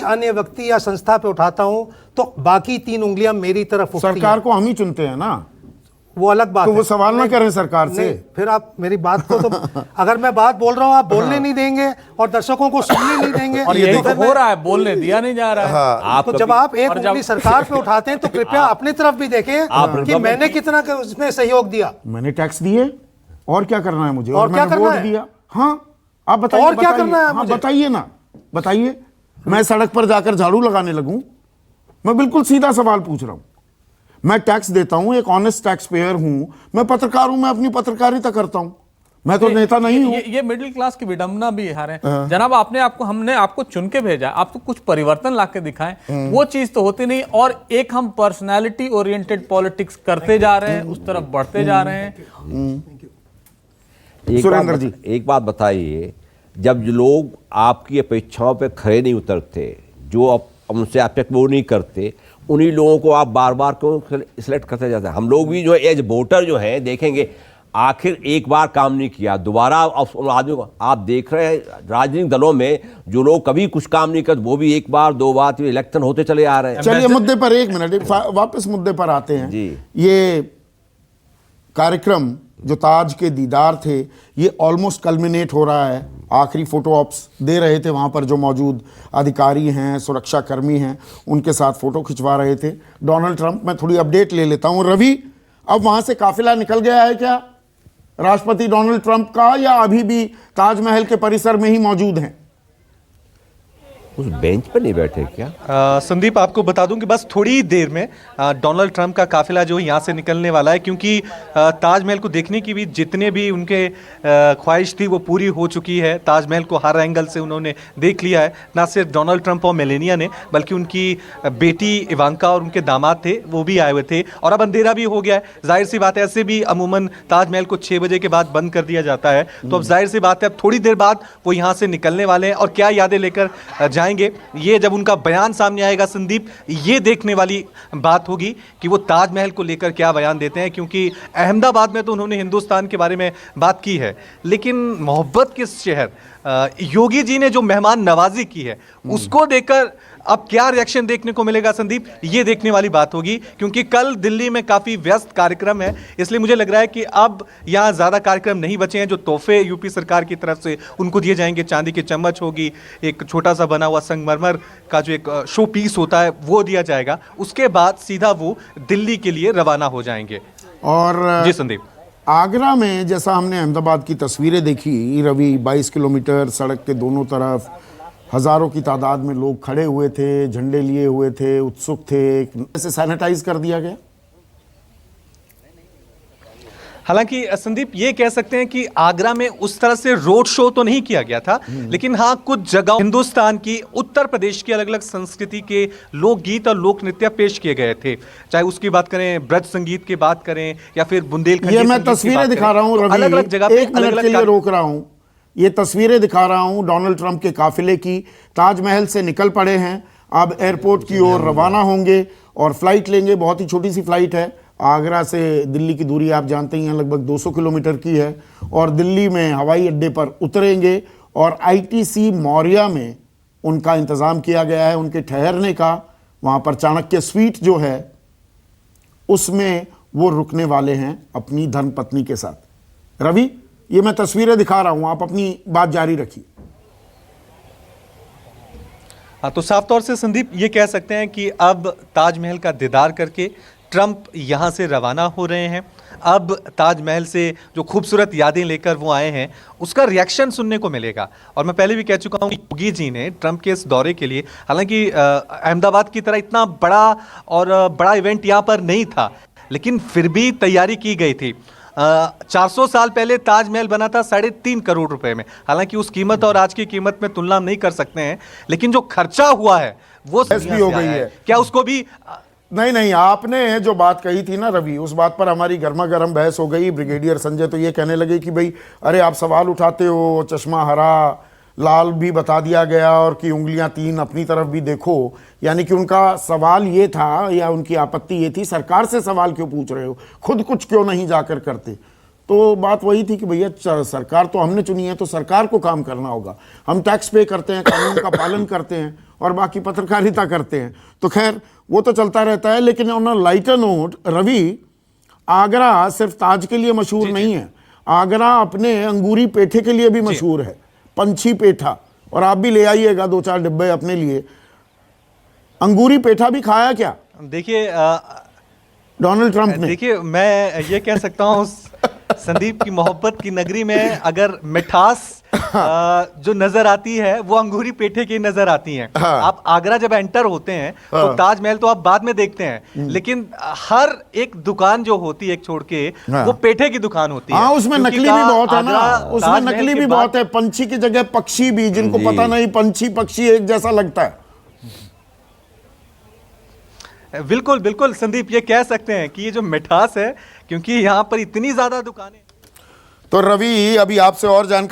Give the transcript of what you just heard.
अन्य व्यक्ति या संस्था पे उठाता हूं तो बाकी 3 उंगलियां मेरी तरफ उठती हैं। सरकार को हम ही चुनते हैं ना, वो अलग बात तो है। वो सवाल ना करें सरकार से। फिर आप मेरी बात को तो अगर मैं बात बोल रहा हूं आप बोलने नहीं देंगे और दर्शकों को सुनने नहीं देंगे, और यही तो हो रहा है, बोलने दिया नहीं जा रहा है। आप तो जब आप एक उंगली सरकार पे उठाते हैं तो कृपया अपनी तरफ भी देखें कि मैंने कितना उसमें सहयोग दिया। मैंने टैक्स दिए और क्या करना है मुझे, और क्या मैंने करना वोट है? दिया। हाँ आप बताइए, और क्या करना है हाँ मुझे? बताइए ना, बताइए। मैं सड़क पर जाकर झाड़ू लगाने लगूं? मैं बिल्कुल सीधा सवाल पूछ रहा हूं। मैं टैक्स देता हूं, एक ऑनेस्ट टैक्स पेयर हूं, मैं पत्रकार हूं, मैं अपनी पत्रकारिता करता हूं, मैं तो नेता नहीं हूं। ये मिडिल क्लास की विडंबना भी है जनाब। हमने आपको चुन के भेजा, आप तो कुछ परिवर्तन ला के दिखाएं, वो चीज तो होती नहीं। और एक हम पर्सनालिटी ओरिएंटेड पॉलिटिक्स करते जा रहे हैं, उस तरफ बढ़ते जा रहे हैं। सुरेंद्र जी एक बात बताइए, जब जो लोग आपकी अपेक्षाओं पे खरे नहीं उतरते, जो उनसे अपेक्षा वो नहीं करते, उन्हीं लोगों को आप बार बार क्यों सिलेक्ट करते जाते हैं? हम लोग भी जो एज वोटर जो है देखेंगे, आखिर एक बार काम नहीं किया, दोबारा आदमी को आप देख रहे हैं राजनीतिक दलों में जो लोग कभी कुछ काम नहीं करते वो भी एक बार 2 बार इलेक्शन होते चले आ रहे हैं। चलिए मुद्दे पर 1 मिनट वापस मुद्दे पर आते हैं जी। ये कार्यक्रम जो ताज के दीदार थे ये ऑलमोस्ट कल्मिनेट हो रहा है। आखिरी फोटो ऑप्स दे रहे थे, वहाँ पर जो मौजूद अधिकारी हैं, सुरक्षा कर्मी हैं, उनके साथ फोटो खिंचवा रहे थे डोनाल्ड ट्रंप। मैं थोड़ी अपडेट ले लेता हूँ। रवि, अब वहाँ से काफिला निकल गया है क्या राष्ट्रपति डोनाल्ड ट्रंप का, या अभी भी ताजमहल के परिसर में ही मौजूद हैं? उस बेंच पर नहीं बैठे क्या? संदीप, आपको बता दूं कि बस थोड़ी ही देर में डोनाल्ड ट्रंप का काफिला जो यहाँ से निकलने वाला है, क्योंकि ताजमहल को देखने की भी जितने भी उनके ख्वाहिश थी वो पूरी हो चुकी है। ताजमहल को हर एंगल से उन्होंने देख लिया है। ना सिर्फ डोनाल्ड ट्रंप और मेलेनिया ने, बल्कि उनकी बेटी इवांका और उनके दामाद थे, वो भी आए हुए थे। और अब अंधेरा भी हो गया है, जाहिर सी बात है। ऐसे भी अमूमन ताजमहल को 6 बजे के बाद बंद कर दिया जाता है, तो अब जाहिर सी बात है अब थोड़ी देर बाद वो यहाँ से निकलने वाले हैं। और क्या यादें लेकर जाएंगे, ये जब उनका बयान सामने आएगा संदीप, ये देखने वाली बात होगी कि वो ताजमहल को लेकर क्या बयान देते हैं। क्योंकि अहमदाबाद में तो उन्होंने हिंदुस्तान के बारे में बात की है, लेकिन मोहब्बत के शहर योगी जी ने जो मेहमान नवाजी की है उसको देखकर अब क्या रिएक्शन देखने को मिलेगा संदीप, ये देखने वाली बात होगी। क्योंकि कल दिल्ली में काफ़ी व्यस्त कार्यक्रम है, इसलिए मुझे लग रहा है कि अब यहाँ ज़्यादा कार्यक्रम नहीं बचे हैं। जो तोहफे यूपी सरकार की तरफ से उनको दिए जाएंगे, चांदी की चम्मच होगी, एक छोटा सा बना हुआ संगमरमर का जो एक शो पीस होता है वो दिया जाएगा। उसके बाद सीधा वो दिल्ली के लिए रवाना हो जाएंगे। और जी संदीप, आगरा में जैसा हमने अहमदाबाद की तस्वीरें देखी रवि, 22 किलोमीटर सड़क के दोनों तरफ हजारों की तादाद में लोग खड़े हुए थे, झंडे लिए हुए थे, उत्सुक थे। ऐसे सैनिटाइज कर दिया गया। हालांकि संदीप ये कह सकते हैं कि आगरा में उस तरह से रोड शो तो नहीं किया गया था, लेकिन हाँ कुछ जगह हिंदुस्तान की, उत्तर प्रदेश की अलग अलग संस्कृति के लोकगीत और लोक नृत्य पेश किए गए थे। चाहे उसकी बात करें, ब्रज संगीत की बात करें, या फिर बुंदेलखंडी ये मैं तस्वीरें दिखा रहा हूँ रवि, अलग अलग जगह पे एक मिनट के लिए रोक रहा हूँ। ये तस्वीरें दिखा रहा हूँ डोनाल्ड ट्रंप के काफिले की। ताजमहल से निकल पड़े हैं, अब एयरपोर्ट की ओर रवाना होंगे और फ्लाइट लेंगे। बहुत ही छोटी सी फ्लाइट है। आगरा से दिल्ली की दूरी आप जानते ही हैं, लगभग 200 किलोमीटर की है। और दिल्ली में हवाई अड्डे पर उतरेंगे और आईटीसी मौर्या में उनका इंतज़ाम किया गया है उनके ठहरने का। वहाँ पर चाणक्य स्वीट जो है उसमें वो रुकने वाले हैं अपनी धर्मपत्नी के साथ। रवि, ये मैं तस्वीरें दिखा रहा हूँ, आप अपनी बात जारी रखिए। हाँ, तो साफ तौर से संदीप ये कह सकते हैं कि अब ताजमहल का दीदार करके ट्रंप यहाँ से रवाना हो रहे हैं। अब ताजमहल से जो खूबसूरत यादें लेकर वो आए हैं उसका रिएक्शन सुनने को मिलेगा। और मैं पहले भी कह चुका हूँ कि योगी जी ने ट्रंप के इस दौरे के लिए, हालांकि अहमदाबाद की तरह इतना बड़ा इवेंट यहाँ पर नहीं था, लेकिन फिर भी तैयारी की गई थी। 400 साल पहले ताजमहल बना था 3.5 करोड़ रुपए में। हालांकि उस कीमत और आज की कीमत में तुलना नहीं कर सकते हैं, लेकिन जो खर्चा हुआ है वो भी हो गई है। क्या उसको भी नहीं, आपने जो बात कही थी ना रवि, उस बात पर हमारी गर्मा गर्म बहस हो गई। ब्रिगेडियर संजय तो ये कहने लगे कि भाई अरे आप सवाल उठाते हो, चश्मा हरा लाल भी बता दिया गया और कि उंगलियां 3 अपनी तरफ भी देखो। यानी कि उनका सवाल ये था या उनकी आपत्ति ये थी, सरकार से सवाल क्यों पूछ रहे हो, खुद कुछ क्यों नहीं जाकर करते। तो बात वही थी कि भैया सरकार तो हमने चुनी है, तो सरकार को काम करना होगा। हम टैक्स पे करते हैं, कानून का पालन करते हैं, और बाकी पत्रकारिता करते हैं। तो खैर वो तो चलता रहता है। लेकिन on a lighter note, Ravi, Agra सिर्फ ताज के लिए मशहूर नहीं है, आगरा अपने अंगूरी पेठे के लिए भी मशहूर है, पंछी पेठा। और आप भी ले आइएगा 2-4 डिब्बे अपने लिए। अंगूरी पेठा भी खाया क्या देखिए डोनाल्ड ट्रंप ने? देखिए मैं ये कह सकता हूँ संदीप की मोहब्बत की नगरी में अगर मिठास जो नजर आती है वो अंगूरी पेठे की नजर आती है। आप आगरा जब एंटर होते हैं तो ताजमहल तो आप बाद में देखते हैं, लेकिन हर एक दुकान जो होती है एक छोड़ के वो पेठे की दुकान होती है। हाँ, उसमें क्योंकि नकली भी बहुत है ना, उसमें ताजमहल नकली के भी बाद- बहुत है। पंछी की जगह पक्षी भी, जिनको जी। पता नहीं पंछी पक्षी एक जैसा लगता है। बिल्कुल बिल्कुल संदीप, ये कह सकते हैं कि ये जो मिठास है, क्योंकि यहाँ पर इतनी ज्यादा दुकानें। तो रवि, अभी आपसे और जानकारी